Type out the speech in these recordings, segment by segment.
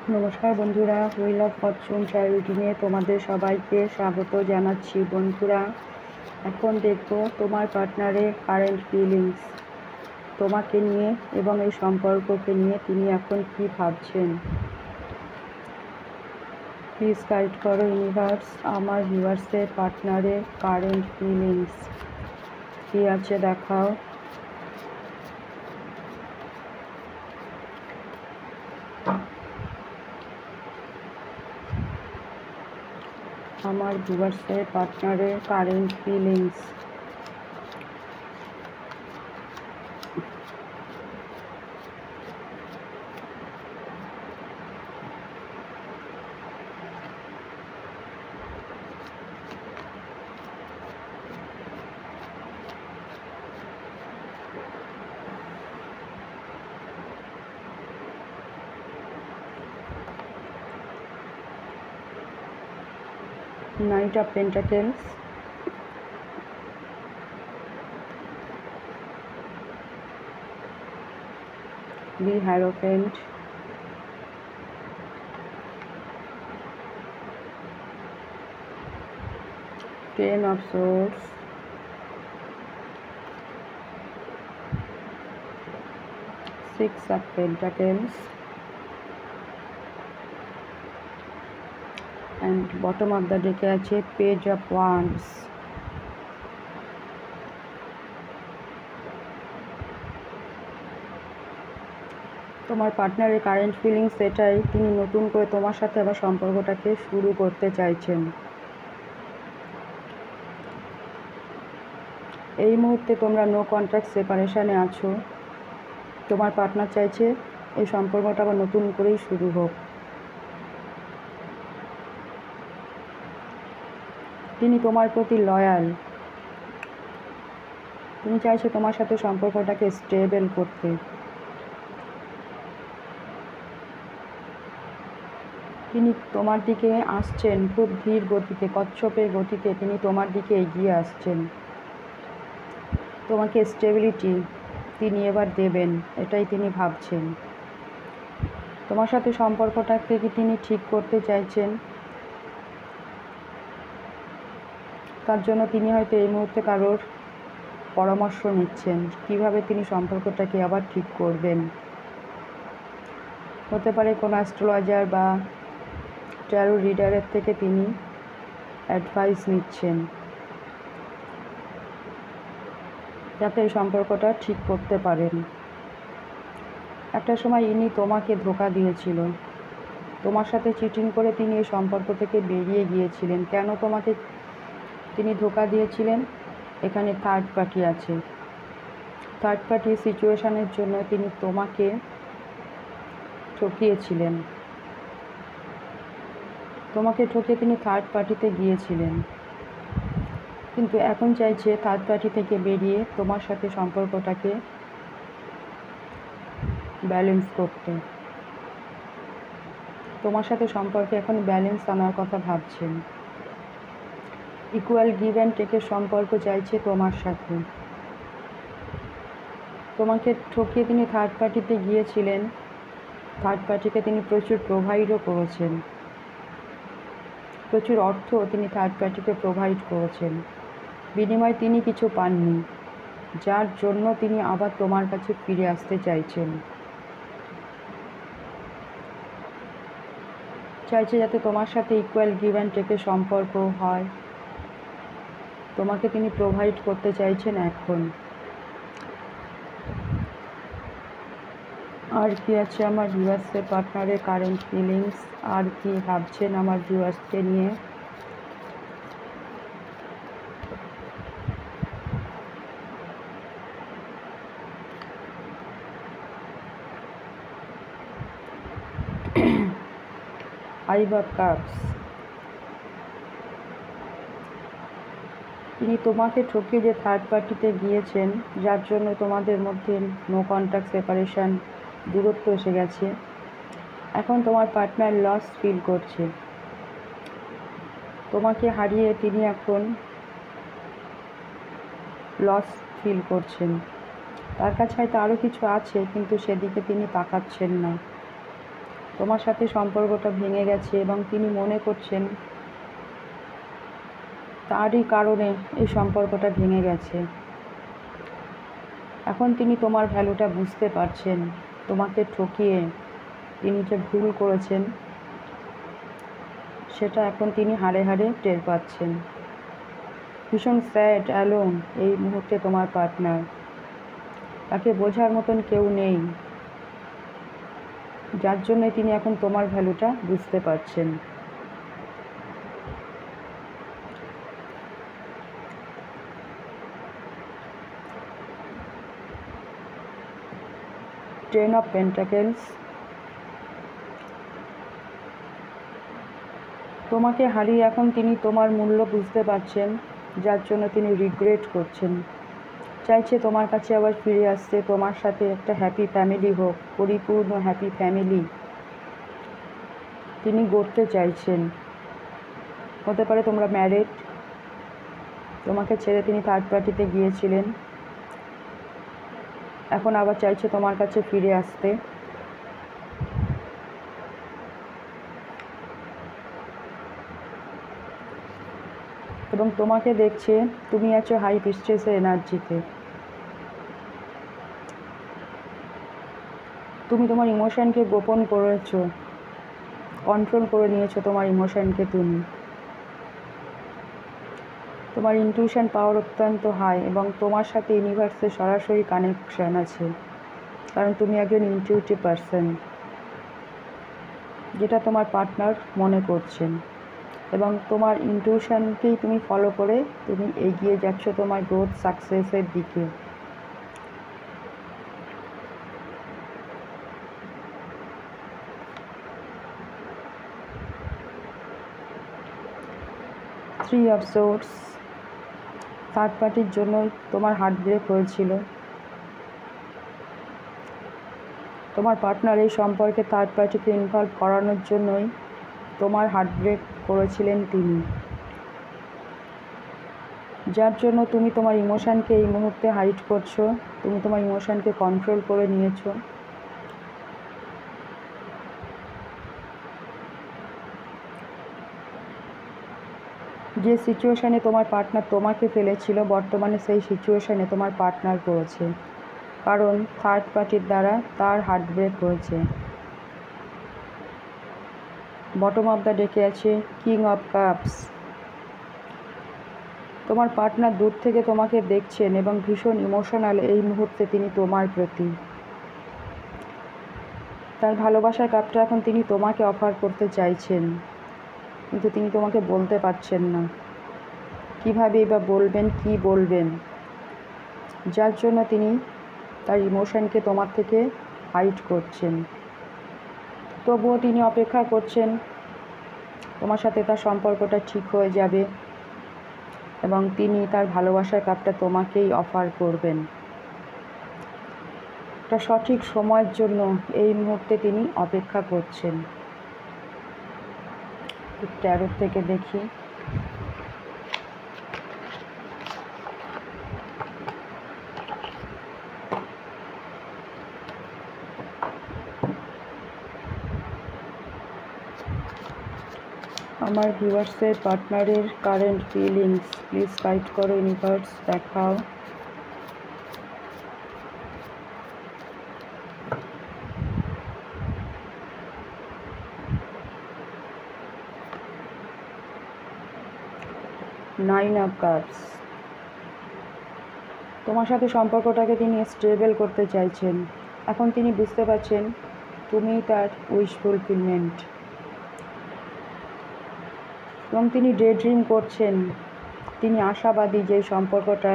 নমস্কার বন্ধুরা, wheel of Fortune চ্যারিটিনে তোমাদের সবাইকে স্বাগত জানাচ্ছি। বন্ধুরা, এখন দেখব তোমার পার্টনারের কারেন্ট ফিলিংস তোমাকে নিয়ে এবং এই সম্পর্ককে নিয়ে তিনি এখন কি ভাবছেন। প্লিজ গাইড করো ইউনিভার্স, আমার ভিউয়ার্সের পার্টনারের কারেন্ট ফিলিংস কী আছে দেখাও। আমার ভিউয়ার্সের পার্টনারের current feelings. Knight of Pentacles, the Hierophant, Ten of Swords, Six of Pentacles, and bottom of the deck আছে Page of Wands. তোমার পার্টনারের কারেন্ট ফিলিংস এটাই, তিনি নতুন করে তোমার সাথে আবার সম্পর্কটাকে শুরু করতে চাইছেন। এই মুহূর্তে তোমরা নো কন্ট্রাক্ট সেপারেশনে আছো। তোমার পার্টনার চাইছে এই সম্পর্কটা আবার নতুন করেই শুরু হোক। তিনি তোমার প্রতি লয়াল, তিনি চাইছে তোমার সাথে সম্পর্কটাকে স্টেবল করতে। তিনি তোমার দিকে আসছেন খুব ধীর গতিতে, কচ্ছপের গতিতে তিনি তোমার দিকে এগিয়ে আসছেন। তোমাকে স্টেবিলিটি তিনি এবার দেবেন, এটাই তিনি ভাবছেন। তোমার সাথে সম্পর্কটাকে কি তিনি ঠিক করতে চাইছেন, তার জন্য তিনি হয়তো এই মুহূর্তে কারোর পরামর্শ নিচ্ছেন কিভাবে তিনি সম্পর্কটাকে আবার ঠিক করবেন। হতে পারে কোনো অ্যাস্ট্রোলজার বা ট্যারো রিডারের থেকে তিনি অ্যাডভাইস নিচ্ছেন যাতে এই সম্পর্কটা ঠিক করতে পারেন। একটা সময় ইনি তোমাকে ধোঁকা দিয়েছিল, তোমার সাথে চিটিং করে তিনি এই সম্পর্ক থেকে বেরিয়ে গিয়েছিলেন। কেন তোমাকে তিনি ধোঁকা দিয়েছিলেন? এখানে থার্ড পার্টি আছে। থার্ড পার্টি সিচুয়েশানের জন্য তিনি তোমাকে ঠকিয়েছিলেন। তোমাকে ঠকে তিনি থার্ড পার্টিতে গিয়েছিলেন, কিন্তু এখন চাইছে থার্ড পার্টি থেকে বেরিয়ে তোমার সাথে সম্পর্কটাকে ব্যালেন্স করতে। তোমার সাথে সম্পর্কে এখন ব্যালেন্স আনার কথা ভাবছেন। ইকুয়াল গিভ অ্যান্ড টেকের সম্পর্ক চাইছে তোমার সাথে। তোমাকে ঠকিয়ে তিনি থার্ড পার্টিতে গিয়েছিলেন, থার্ড পার্টিকে তিনি প্রচুর প্রোভাইডও করেছেন, প্রচুর অর্থ তিনি থার্ড পার্টিকে প্রোভাইড করেছেন। বিনিময়ে তিনি কিছু পাননি, যার জন্য তিনি আবার তোমার কাছে ফিরে আসতে চাইছেন। চাইছে যাতে তোমার সাথে ইকুয়াল গিভ অ্যান্ড টেকের সম্পর্ক হয়। তোমাকে তিনি প্রোভাইড করতে চাইছেন এখন। আর কি আছে আমার ভিউয়ার্সের পার্টনারের কারেন্ট ফিলিংস, আর কি ভাবছেন আমার ভিউয়ার্সকে নিয়ে। ফাইভ অফ কাপস, তিনি তোমাকে ঠকিয়ে যে থার্ড পার্টিতে গিয়েছেন, যার জন্য তোমাদের মধ্যে নো কন্ট্যাক্ট সেপারেশন, দূরত্ব এসে গেছে। এখন তোমার পার্টনার লস ফিল করছে। তোমাকে হারিয়ে তিনি এখন লস ফিল করছেন। তার কাছে হয়তো আরও কিছু আছে, কিন্তু সেদিকে তিনি তাকাচ্ছেন না। তোমার সাথে সম্পর্কটা ভেঙে গেছে এবং তিনি মনে করছেন তারই কারণে এই সম্পর্কটা ভেঙে গেছে। এখন তিনি তোমার ভ্যালুটা বুঝতে পারছেন। তোমাকে ঠকিয়ে তিনি যে ভুল করেছেন সেটা এখন তিনি হাড়ে হাড়ে টের পাচ্ছেন। ভীষণ স্যাড অ্যালোন এই মুহূর্তে তোমার পার্টনার। তাকে বোঝার মতন কেউ নেই, যার জন্য তিনি এখন তোমার ভ্যালুটা বুঝতে পারছেন। Ten of pentacles. তোমাকে হারিয়ে এখন তিনি তোমার মূল্য বুঝতে পারছেন, যার জন্য তিনি রিগ্রেট করছেন। চাইছে তোমার কাছে আবার ফিরে আসতে, তোমার সাথে একটা হ্যাপি ফ্যামিলি হোক, পরিপূর্ণ হ্যাপি ফ্যামিলি তিনি গড়তে চাইছেন। হতে পারে তোমরা ম্যারিড, তোমাকে ছেড়ে তিনি থার্ড পার্টিতে গিয়েছিলেন, এখন আবার চাইছে তোমার কাছে ফিরে আসতে। এবং তোমাকে দেখছে তুমি আছো হাই প্রিস্টেসের এনার্জিতে। তুমি তোমার ইমোশনকে গোপন করেছো, কন্ট্রোল করে নিয়েছো তোমার ইমোশনকে। তোমার ইনটিউশন পাওয়ার অত্যন্ত হাই এবং তোমার সাথে ইউনিভার্সের সরাসরি কানেকশন আছে, কারণ তুমি একজন ইনটিউটিভ পারসন, যেটা তোমার পার্টনার মনে করছেন। এবং তোমার ইনটিউশনকেই তুমি ফলো করে তুমি এগিয়ে যাচ্ছ তোমার গ্রোথ সাকসেসের দিকে। Three of swords. থার্ড পার্টির জন্যই তোমার হার্ট ব্রেক হয়েছিল। তোমার পার্টনার এই সম্পর্কে থার্ড পার্টিকে ইনভলভ করানোর জন্যই তোমার হার্ট ব্রেক করেছিলেন তিনি, যার জন্য তুমি তোমার ইমোশনকে এই মুহূর্তে হাইড করছো। তুমি তোমার ইমোশনকে কন্ট্রোল করে নিয়েছো। যে সিচুয়েশানে তোমার পার্টনার তোমাকে ফেলেছিল, বর্তমানে সেই সিচুয়েশানে তোমার পার্টনার পড়েছে, কারণ থার্ড পার্টির দ্বারা তার হার্ট ব্রেক হয়েছে। বটম অফ দ্য ডেকে আছে কিং অফ কাপস। তোমার পার্টনার দূর থেকে তোমাকে দেখছেন এবং ভীষণ ইমোশনাল এই মুহূর্তে তিনি তোমার প্রতি। তার ভালোবাসার কাপটা এখন তিনি তোমাকে অফার করতে চাইছেন, কিন্তু তিনি তোমাকে বলতে পারছেন না কীভাবেই বা বলবেন, কি বলবেন, যার জন্য তিনি তার ইমোশনকে তোমার থেকে হাইড করছেন। তবুও তিনি অপেক্ষা করছেন তোমার সাথে তার সম্পর্কটা ঠিক হয়ে যাবে এবং তিনি তার ভালোবাসার কাপটা তোমাকেই অফার করবেন। একটা সঠিক সময়ের জন্য এই মুহূর্তে তিনি অপেক্ষা করছেন। ট্যারো থেকে দেখি। আমার ভিউয়ার্সের পার্টনারের কারেন্ট ফিলিংস প্লিজ গাইড করো ইউনিভার্স, দেখাও। Nine of cups. তোমার সাথে সম্পর্কটাকে তিনি স্টেবল করতে চাইছেন। এখন তিনি বুঝতে পারছেন তুমি তার উইশ ফুলফিলমেন্ট, এবং তিনি ডে ড্রিম করছেন। তিনি আশাবাদী যে সম্পর্কটা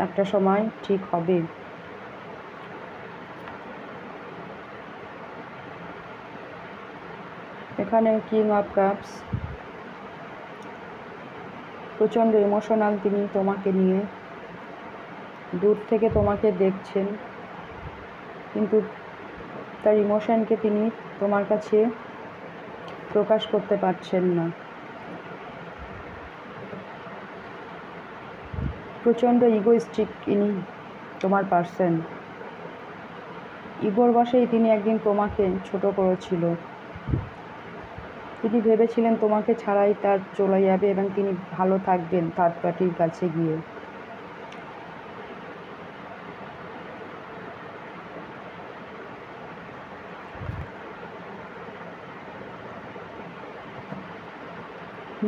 একটা সময় ঠিক হবে। এখানে কিং অফ কাপস, প্রচণ্ড ইমোশনাল তিনি তোমাকে নিয়ে, দূর থেকে তোমাকে দেখছেন, কিন্তু তার ইমোশনকে তিনি তোমার কাছে প্রকাশ করতে পারছেন না। প্রচণ্ড ইগোইস্টিক ইনি তোমার পার্সন। ইগোর বশেই তিনি একদিন তোমাকে ছোট করেছিল, তিনি ভেবেছিলেন তোমাকে ছাড়াই তার চলে যাবে এবং তিনি ভালো থাকবেন থার্ড পার্টির কাছে গিয়ে।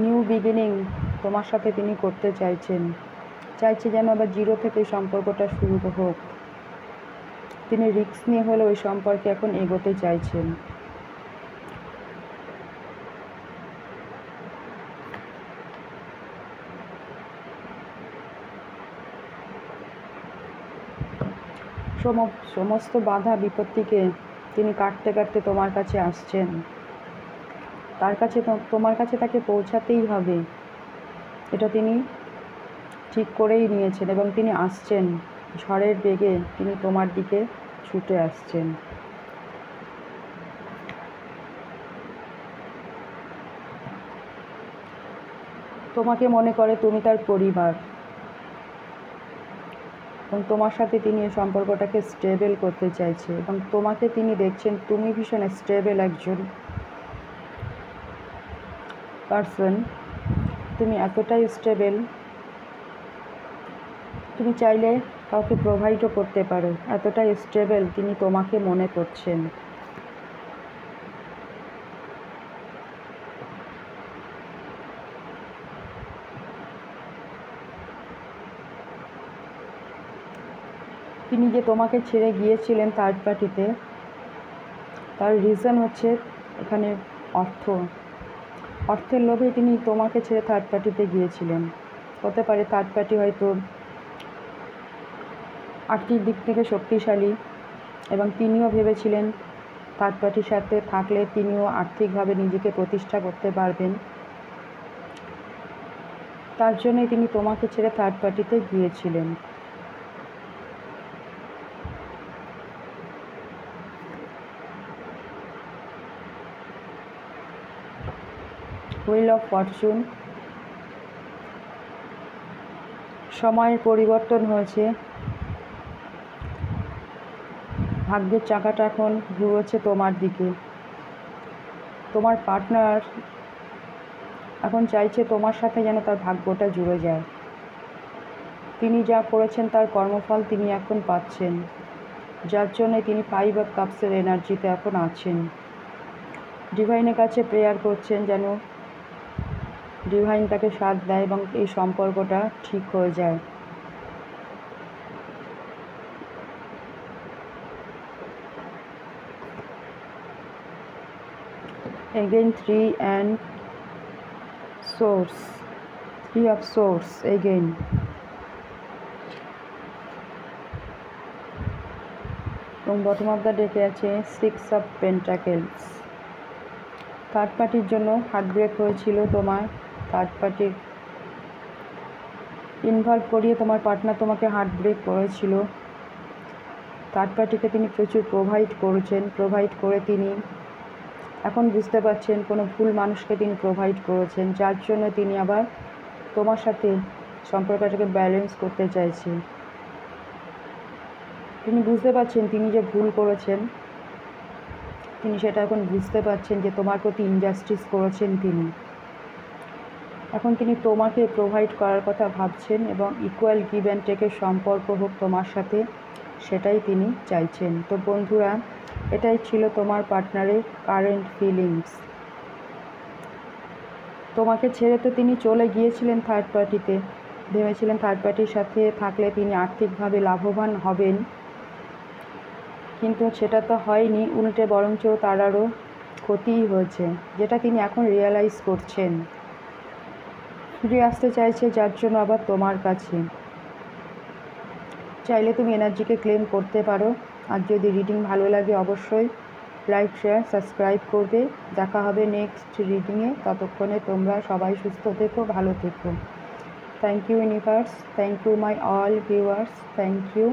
নিউ বিগিনিং তোমার সাথে তিনি করতে চাইছে যেন আবার জিরো থেকে সম্পর্কটা শুরু হোক। তিনি রিস্ক নিয়ে হলেও ওই সম্পর্কে এখন এগোতে চাইছেন। সমস্ত বাধা বিপত্তিকে তিনি কাটতে তোমার কাছে আসছেন। তোমার কাছে তাকে পৌঁছাতেই হবে, এটা তিনি ঠিক করেই নিয়েছেন এবং তিনি আসছেন ঝড়ের বেগে, তিনি তোমার দিকে ছুটে আসছেন। তোমাকে মনে করে তুমি তার পরিবার এবং তোমার সাথে তিনি এই সম্পর্কটাকে স্টেবল করতে চাইছে এবং তোমাকে তিনি দেখছেন তুমি ভীষণ স্টেবল একজন পারসন। তুমি এতটাই স্টেবল, তুমি চাইলে কাউকে প্রোভাইডও করতে পারো, এতটাই স্টেবল তিনি তোমাকে মনে করছেন। তিনি যে তোমাকে ছেড়ে গিয়েছিলেন থার্ড পার্টিতে, তার রিজন হচ্ছে এখানে অর্থের লোভে তিনি তোমাকে ছেড়ে থার্ড পার্টিতে গিয়েছিলেন। হতে পারে থার্ড পার্টি হয়তো আর্থিক দিক থেকে শক্তিশালী এবং তিনিও ভেবেছিলেন থার্ড পার্টির সাথে থাকলে তিনিও আর্থিকভাবে নিজেকে প্রতিষ্ঠা করতে পারবেন। তার জন্যই তিনি তোমাকে ছেড়ে থার্ড পার্টিতে গিয়েছিলেন। হুইল অফ ফরচুন, সময়ের পরিবর্তন হয়েছে, ভাগ্যের চাকাটা এখন ঘুরছে তোমার দিকে। তোমার পার্টনার এখন চাইছে তোমার সাথে যেন তার ভাগ্যটা জুড়ে যায়। তিনি যা করেছেন তার কর্মফল তিনি এখন পাচ্ছেন, যার জন্য তিনি 5 অফ কাপসের এনার্জিতে এখন আছেন। ডিভাইনের কাছে প্রেয়ার করছেন যেন ডিভাইন তাকে সাথ দেয় এবং এই সম্পর্কটা ঠিক হয়ে যায়। Again 3 and swords, 3 of swords again. এবং বটম অফ দ্য ডেকে আছে 6 of Pentacles। থার্ড পার্টির জন্য হার্টব্রেক হয়েছিল তোমার, থার্ড পার্টির ইনভলভ করিয়ে তোমার পার্টনার তোমাকে হার্টব্রেক করেছিল। থার্ড পার্টিকে তিনি প্রচুর প্রোভাইড করে তিনি এখন বুঝতে পারছেন কোনো ভুল মানুষকে তিনি প্রোভাইড করেছেন, যার জন্য তিনি আবার তোমার সাথে সম্পর্কটাকে ব্যালেন্স করতে চাইছেন। তিনি বুঝতে পারছেন তিনি যে ভুল করেছেন, তিনি সেটা এখন বুঝতে পারছেন যে তোমার প্রতি ইনজাস্টিস করেছেন তিনি। এখন তিনি তোমাকে প্রোভাইড করার কথা ভাবছেন এবং ইকুয়াল গিভ অ্যান্ড টেকের সম্পর্ক হোক তোমার সাথে, সেটাই তিনি চাইছেন। তো বন্ধুরা, এটাই ছিল তোমার পার্টনারের কারেন্ট ফিলিংস। তোমাকে ছেড়ে তো তিনি চলে গিয়েছিলেন থার্ড পার্টিতে, ভেবেছিলেন থার্ড পার্টির সাথে থাকলে তিনি আর্থিকভাবে লাভবান হবেন, কিন্তু সেটা তো হয়নি, উল্টে বরঞ্চ তার আরও ক্ষতিই হয়েছে, যেটা তিনি এখন রিয়েলাইজ করছেন। ফিরে আসতে চাইছে, যার জন্য আবার তোমার কাছে। চাইলে তুমি এনার্জিকে ক্লেম করতে পারো। আর যদি রিডিং ভালো লাগে অবশ্যই লাইক, শেয়ার, সাবস্ক্রাইব করবে। দেখা হবে নেক্সট রিডিংয়ে। ততক্ষণে তোমরা সবাই সুস্থ থেকো, ভালো থেকো। Thank you universe, thank you my all viewers, thank you.